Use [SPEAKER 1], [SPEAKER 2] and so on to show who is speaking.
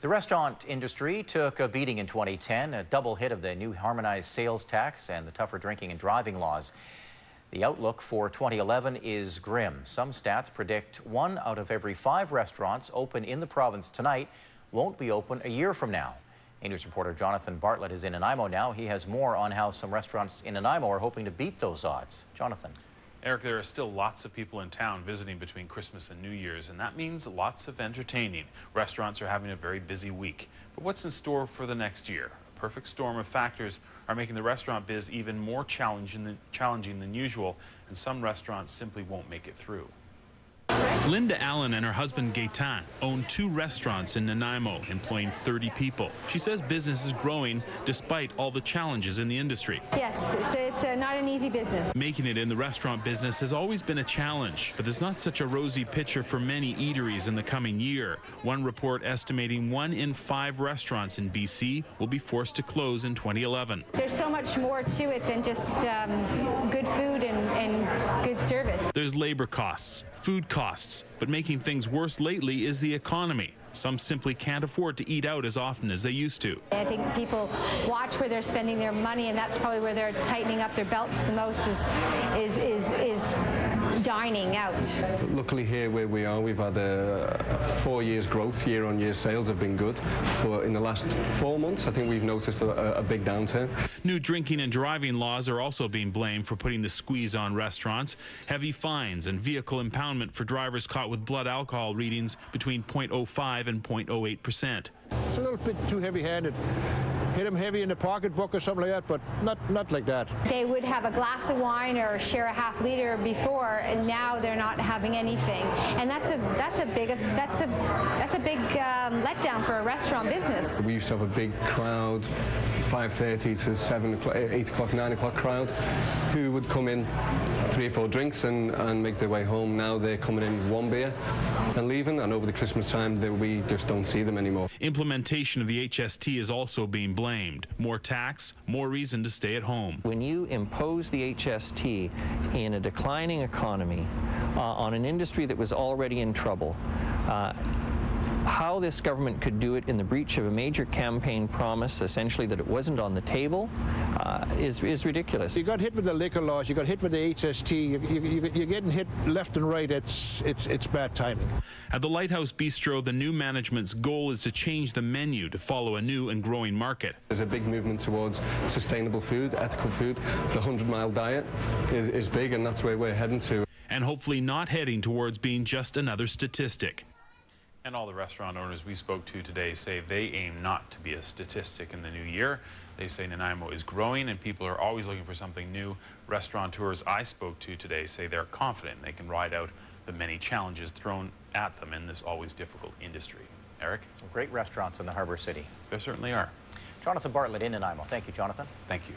[SPEAKER 1] The restaurant industry took a beating in 2010, a double hit of the new Harmonized Sales Tax and the tougher drinking and driving laws. The outlook for 2011 is grim. Some stats predict 1 out of every 5 restaurants open in the province tonight won't be open a year from now. News reporter Jonathan Bartlett is in Nanaimo now. He has more on how some restaurants in Nanaimo are hoping to beat those odds. Jonathan.
[SPEAKER 2] Eric, there are still lots of people in town visiting between Christmas and New Year's, and that means lots of entertaining. Restaurants are having a very busy week. But what's in store for the next year? A perfect storm of factors are making the restaurant biz even more challenging than usual, and some restaurants simply won't make it through. Linda Allen and her husband Gaetan own 2 restaurants in Nanaimo, employing 30 people. She says business is growing despite all the challenges in the industry.
[SPEAKER 3] Yes, it's not an easy business.
[SPEAKER 2] Making it in the restaurant business has always been a challenge, but there's not such a rosy picture for many eateries in the coming year. One report estimating 1 in 5 restaurants in BC will be forced to close in 2011.
[SPEAKER 3] There's so much more to it than just good food and good service.
[SPEAKER 2] There's labor costs, food costs, but making things worse lately is the economy. Some simply can't afford to eat out as often as they used to.
[SPEAKER 3] I think people watch where they're spending their money, and that's probably where they're tightening up their belts the most is dining out.
[SPEAKER 4] Luckily here where we are, we've had a 4 years growth. Year-on-year sales have been good, but in the last 4 months I think we've noticed a big downturn.
[SPEAKER 2] New drinking and driving laws are also being blamed for putting the squeeze on restaurants. Heavy fines and vehicle impoundment for drivers caught with blood alcohol readings between 0.05 and 0.08%.
[SPEAKER 5] It's a little bit too heavy-handed. Hit them heavy in the pocketbook or something like that, but not like that.
[SPEAKER 3] They would have a glass of wine or share a half liter before, and now they're not having anything. And that's a big letdown for a restaurant business.
[SPEAKER 4] We used to have a big crowd, 5:30 to 7 o'clock, 8 o'clock, 9 o'clock crowd, who would come in 3 or 4 drinks and make their way home. Now they're coming in 1 beer and leaving, and over the Christmas time we just don't see them anymore.
[SPEAKER 2] Implementation of the HST is also being blamed. More tax, more reason to stay at home.
[SPEAKER 6] When you impose the HST in a declining economy on an industry that was already in trouble, how this government could do it in the breach of a major campaign promise, essentially that it wasn't on the table, is ridiculous.
[SPEAKER 5] You got hit with the liquor laws, you got hit with the HST, you're getting hit left and right. It's bad timing.
[SPEAKER 2] At the Lighthouse Bistro, the new management's goal is to change the menu to follow a new and growing market.
[SPEAKER 4] There's a big movement towards sustainable food, ethical food. The 100-mile diet is big, and that's where we're heading to.
[SPEAKER 2] And hopefully not heading towards being just another statistic. And all the restaurant owners we spoke to today say they aim not to be a statistic in the new year. They say Nanaimo is growing and people are always looking for something new. Restaurateurs I spoke to today say they're confident they can ride out the many challenges thrown at them in this always difficult industry. Eric?
[SPEAKER 1] Some great restaurants in the Harbor City.
[SPEAKER 2] There certainly are.
[SPEAKER 1] Jonathan Bartlett in Nanaimo. Thank you, Jonathan.
[SPEAKER 2] Thank you.